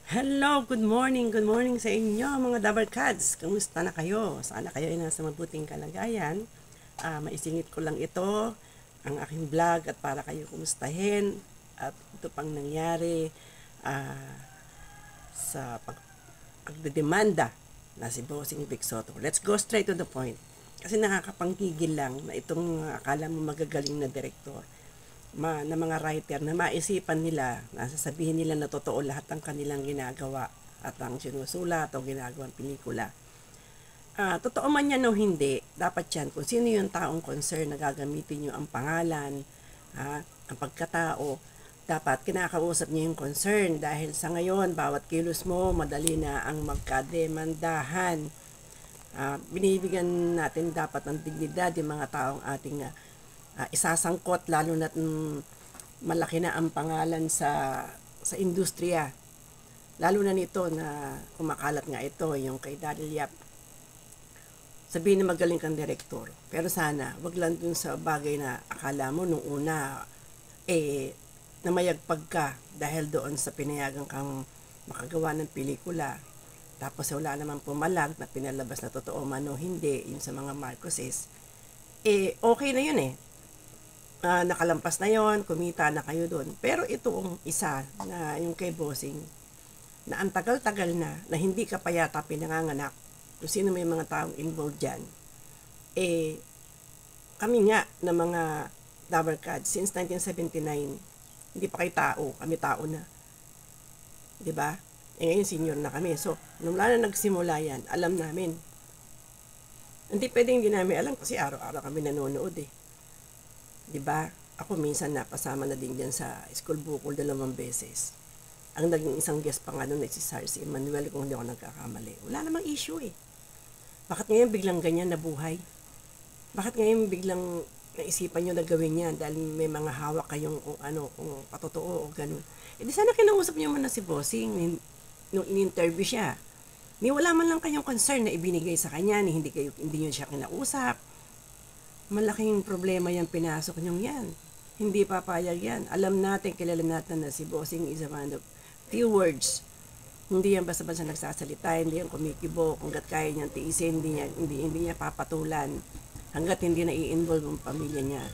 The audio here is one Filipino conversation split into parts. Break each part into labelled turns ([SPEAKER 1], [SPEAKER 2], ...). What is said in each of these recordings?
[SPEAKER 1] Hello, good morning sa inyo mga Dabber Cats. Kamusta na kayo? Sana kayo ay nasa mabuting kalagayan. Maisingit ko lang ito, ang aking vlog at para kayo kumustahin at ito pang nangyari sa pagdedemanda na si Bossing Vic Soto. Let's go straight to the point. Kasi nakakapangtigil lang na itong akala mo magagaling na direktor na mga writer na maisipan nila, nasasabihin nila na totoo lahat ng kanilang ginagawa at ang sinusulat o ginagawang pelikula. Totoo man yan o hindi, dapat yan, kung sino yung taong concern na gagamitin nyo ang pangalan, ang pagkatao, dapat kinakausap niyo yung concern dahil sa ngayon, bawat kilos mo, madali na ang magkademandahan. Binibigyan natin dapat ng dignidad yung mga taong ating isasangkot lalo na malaki na ang pangalan sa industriya. Lalo na nito na kumakalat nga ito, yung kay Daryl Yap. Sabihin na magaling kang direktor. Pero sana, wag lang dun sa bagay na akala mo nung una, namayagpag ka dahil doon sa pinayagan kang makagawa ng pelikula. Tapos wala naman pumalag na pinalabas na totoo man o hindi, yung sa mga Marcoses. Okay na yun eh. Nakalampas na yon, kumita na kayo doon. Pero itong isa na yung kay Bossing, na ang tagal-tagal na hindi ka pa yata pinanganganak, kung sino may mga taong involved dyan, kami nga na mga Dabber Cats, since 1979, hindi pa kayo tao, kami tao na. 'Di ba? Ngayon senior na kami. So, nung na nagsimula yan, alam namin. Hindi pwedeng hindi namin alam kasi araw-araw kami nanonood eh. 'Di ba? Ako minsan napasama na din diyan sa school bukol 2 beses. Ang naging isang guest pa nga doon si si Emmanuel kung hindi ako nagkakamali. Wala namang issue eh. Bakit ngayon biglang ganyan nabuhay? Bakit ngayon biglang naisipan nyo na gawin yan dahil may mga hawak kayong kung ano, kung patotoo o ganun. Di sana kinausap nyo man na si Bossing nung in-interview siya. Ni wala man lang kayong concern na ibinigay sa kanya, ni hindi nyo siya kinausap. Malaking problema yung pinasok nyong yan. Hindi papayag yan. Alam natin, kilala natin na si Bossing is a man of few words. Hindi yan basta-basta nagsasalita, hindi yan kumikibo, hanggat kaya niyang tiisin, hindi niya papatulan, hanggat hindi na i-involve ang pamilya niya.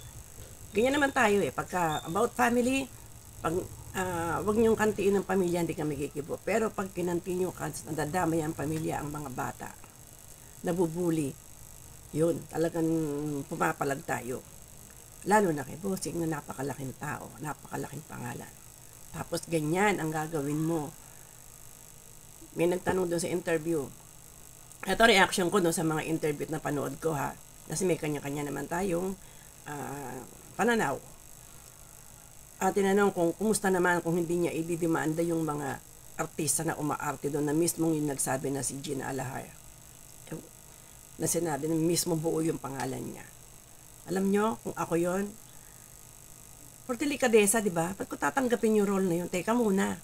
[SPEAKER 1] Ganyan naman tayo eh, pagka about family, pag wag niyong kantiin ng pamilya, hindi ka magkikibo. Pero pag kinanti niyo, nadadamay ang pamilya, ang mga bata, nabubuli, yun, talagang pumapalag tayo. Lalo na kay Bossing na napakalaking tao, napakalaking pangalan. Tapos ganyan ang gagawin mo. May nagtanong doon sa interview. Ito reaction ko doon sa mga interview na panood ko ha. Kasi may kanya-kanya naman tayong pananaw. Tinanong kung kumusta naman kung hindi niya ididemanda yung mga artista na umaarte doon na mismo yung nagsabi na si Gina Alahar. Na sinabi na mismo buo yung pangalan niya. Alam nyo, kung ako yon, for delikadesa, di ba? Ba't ko tatanggapin yung role na yun? Teka muna.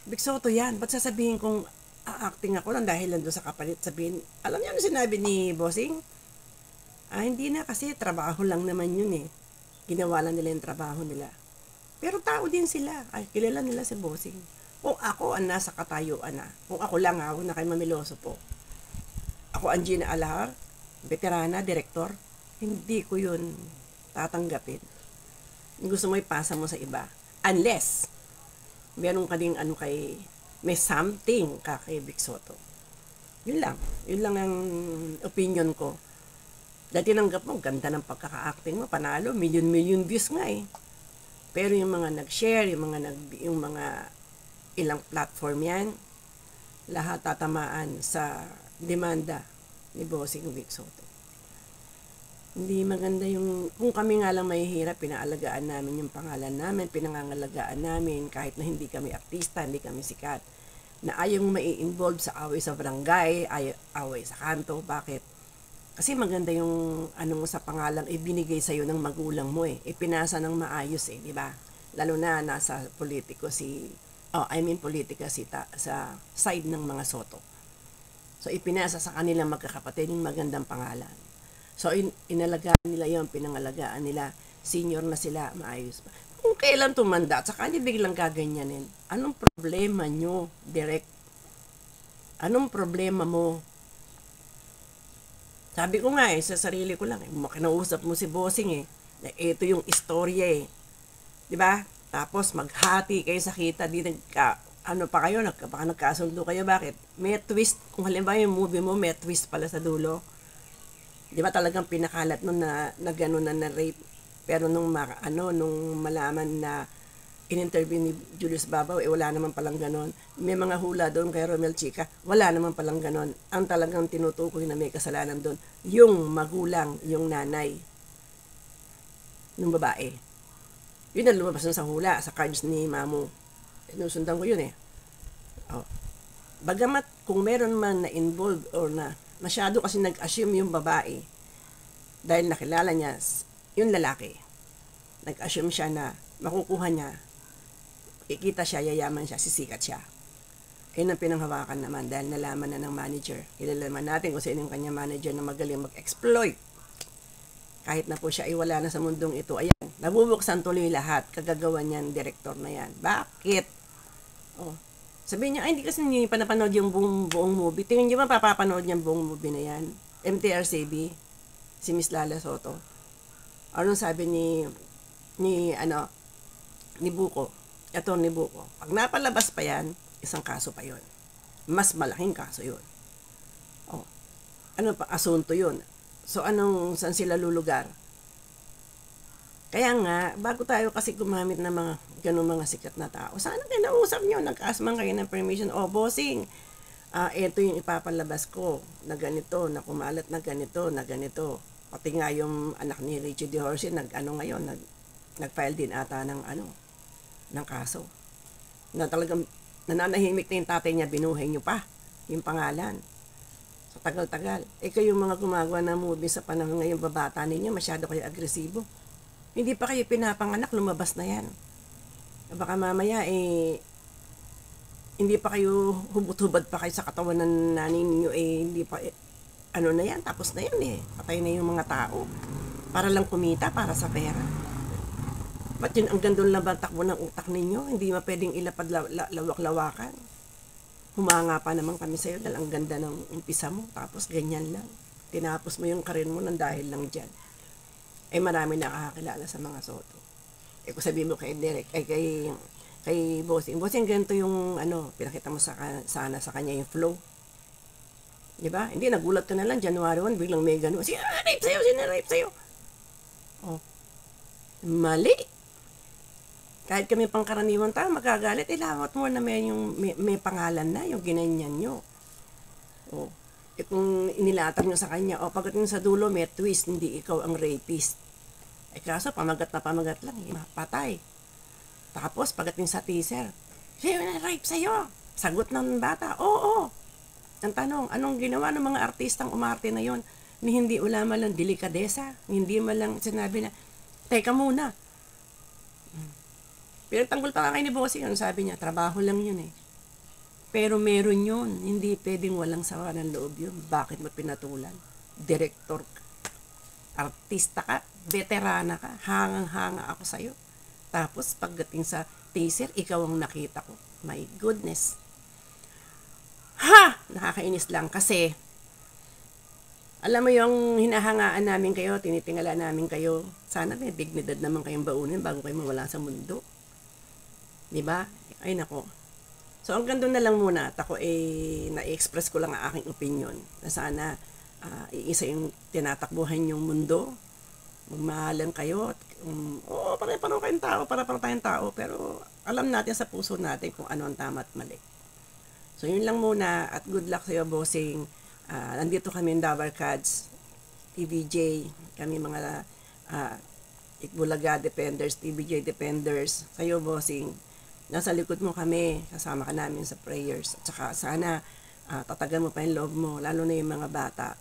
[SPEAKER 1] Vic Soto yan. Ba't sasabihin kong acting ako lang dahil lang doon sa kapalit? Sabihin, alam niyo ano sinabi ni Bossing? Hindi na kasi trabaho lang naman yun eh. Ginawa lang nila yung trabaho nila. Pero tao din sila. Kilala nila si Bossing. Kung ako ang nasa katayuan na, kung ako lang ako na kay Mamiloso po, ako ang Gina Alahar, veterana, direktor, hindi ko yun tatanggapin. Gusto mo ipasa mo sa iba. Unless, meron ka ding may something ka kay Vic Soto. Yun lang. Yun lang ang opinion ko. Dahil tinanggap mo, ganda ng pagkaka-acting mo, panalo, million views nga eh. Pero yung mga nag-share, yung mga ilang platform yan, lahat tatamaan sa demanda ni Bossing Vic Soto. Hindi maganda yung, kung kami nga lang mahihirap, pinaalagaan namin yung pangalan namin, pinangangalagaan namin, kahit na hindi kami artista, hindi kami sikat, na ayaw mo mai-involve sa away sa barangay, away sa kanto, bakit? Kasi maganda yung ano mo sa pangalan, ibinigay sa'yo ng magulang mo eh, ipinasa ng maayos eh, di ba? Lalo na nasa politiko politika sa side ng mga Soto. So ipinasa sa kanilang magkakapatid yung magandang pangalan. So, inalagaan nila yon, pinangalagaan nila, senior na sila, maayos pa. kung kailan tumanda at saka niya biglang gaganyanin. Anong problema nyo, direct? Anong problema mo? Sabi ko nga sa sarili ko lang, kinausap mo si Bossing na ito yung istorya 'di ba? Tapos maghati kayo sa kita, di ano pa kayo, baka nagkasundo kayo, bakit? May twist, kung halimbawa yung movie mo, may twist pala sa dulo. Di ba talagang pinakalat nun na gano'n na rape? Pero nung malaman na in-interview ni Julius Babaw, wala naman palang ganon. May mga hula doon kay Romel Chica, wala naman palang ganon. Ang talagang tinutukoy na may kasalanan doon, yung magulang, yung nanay ng babae. Yun ang lumabas sa hula, sa cards ni Mamu. Sinusundan ko yun Oh. Bagamat kung meron man na involved or na masyado kasi nag-assume yung babae dahil nakilala niya yung lalaki. Nag-assume siya na makukuha niya, kikita siya, yayaman siya, sisikat siya. Yun ang pinanghawakan naman dahil nalaman na ng manager. Kilalaman natin kung sino yung kanya manager na magaling mag-exploit. Kahit na po siya ay wala na sa mundong ito, ayan, nabubuksan tuloy lahat, kagagawa niyan, direktor na yan. Bakit? Sabihin niya, ay hindi kasi hindi pa napanood yung buong movie. Tingin niyo ba papapanood niya buong movie na yan? MTRCB, si Miss Lala Soto. Anong sabi ni Buko? Ito ni Buko. Pag napalabas pa yan, isang kaso pa yon. Mas malaking kaso yun. Ano pa, asunto yun. So, saan sila lulugar? Kaya nga, bago tayo kasi gumamit ng mga ganun mga sikat na tao, sana kinausap nyo, nag-ask man kayo ng permission, Bossing, ito yung ipapalabas ko, na ganito, na kumalat na ganito, na ganito. Pati nga yung anak ni Richie De Horsey, nag-file din ata ng kaso. Na talagang nananahimik na yung tatay niya, binuhay nyo pa yung pangalan. Tagal-tagal. Kayong mga gumagawa ng movie sa panahon ngayon, babata ninyo, masyado kayo agresibo. Hindi pa kayo pinapanganak, lumabas na yan. Baka mamaya, hindi pa kayo hubot-hubad pa kayo sa katawan ng nanay ninyo, hindi pa, na yan, tapos na yan Patay na yung mga tao. Para lang kumita, para sa pera. Ba't yun, ang gandun lang ba takbo ng utak ninyo? Hindi ma pwedeng ilapad lawak-lawakan. Humanga pa naman kami sa'yo dahil ang ganda ng umpisa mo. Tapos ganyan lang. Tinapos mo yung karir mo nang dahil lang dyan. Marami nakakakilala sa mga Soto. Kung sabihin mo kay Derek, kay Bossing. Bossing, ganito yung pinakita mo sana sa kanya yung flow. Diba? Hindi, nagulat ka na lang. January 1, biglang may gano'n. Sina-rape sa'yo. Mali. Kahit kami pangkaraniwan tayo, magagalit, ilawat mo na may pangalan na, yung ginanyan nyo. Kung inilatag nyo sa kanya, pagdating sa dulo, may twist, hindi ikaw ang rapist. Kaso, pamagat na pamagat lang, patay. Tapos, pagdating sa teaser, siya yung rape sa'yo. Sagot ng bata, oo. Ang tanong, anong ginawa ng mga artistang umarte na yon ni hindi ulama lang delikadesa, hindi malang sinabi na, teka muna, pinagtanggol pa kayo ni Bossing, sabi niya, trabaho lang yun Pero meron yun, hindi pwedeng walang sawa ng loob yun. Bakit mo pinatulan? Direktor ka, artista ka, veterana ka, hangang-hanga ako sa'yo. Tapos pagdating sa teaser, ikaw ang nakita ko. My goodness. Nakakainis lang kasi, alam mo yung hinahangaan namin kayo, tinitingala namin kayo, sana may dignidad naman kayong baunin bago kayo mawala sa mundo. Diba? Ay nako. So hanggang doon na lang muna at ako na-express ko lang ang aking opinion na sana iisa yung tinatakbuhan yung mundo. Magmahalan kayo. Pare-pareho kayong tao, para-pareho tayong tao, pero alam natin sa puso natin kung ano ang tama at mali. So yun lang muna at good luck sa iyo, Bossing. Nandito kami in Dabar Cats, TVJ, kami mga Itbulaga Defenders, TVJ Defenders. Sa iyo, Bossing, nasa likod mo kami, kasama ka namin sa prayers. At saka sana tatagan mo pa yung loob mo, lalo na yung mga bata.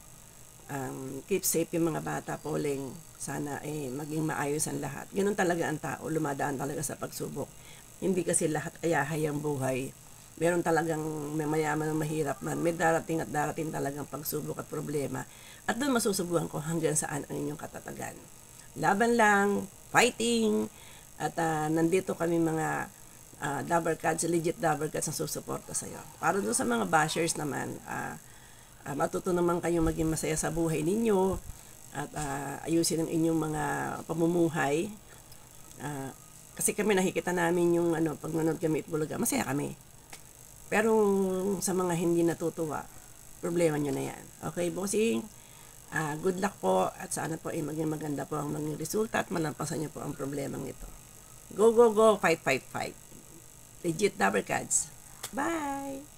[SPEAKER 1] Keep safe yung mga bata, Pauling. Sana maging maayos ang lahat. Ganun talaga ang tao, lumadaan talaga sa pagsubok. Hindi kasi lahat ayahay ang buhay. Meron talagang may mayaman ng mahirap man. May darating at darating talagang pagsubok at problema. At doon masusubuhan ko hanggang saan ang inyong katatagan. Laban lang, fighting, At nandito kami mga Dabbercats, legit Dabbercats ang susuporta sa iyo. Para doon sa mga bashers naman, matuto naman kayong maging masaya sa buhay ninyo at ayusin ang inyong mga pamumuhay. Kasi kami nakikita namin yung pag nanonood kami Itbulaga, masaya kami. Pero sa mga hindi natutuwa, problema nyo na yan. Okay, bossing? Good luck po at sana po ay maging maganda po ang maging resulta at malampasan nyo po ang problemang ito. Go, go, go! Fight, fight, fight! Legit Dabbercats! Bye!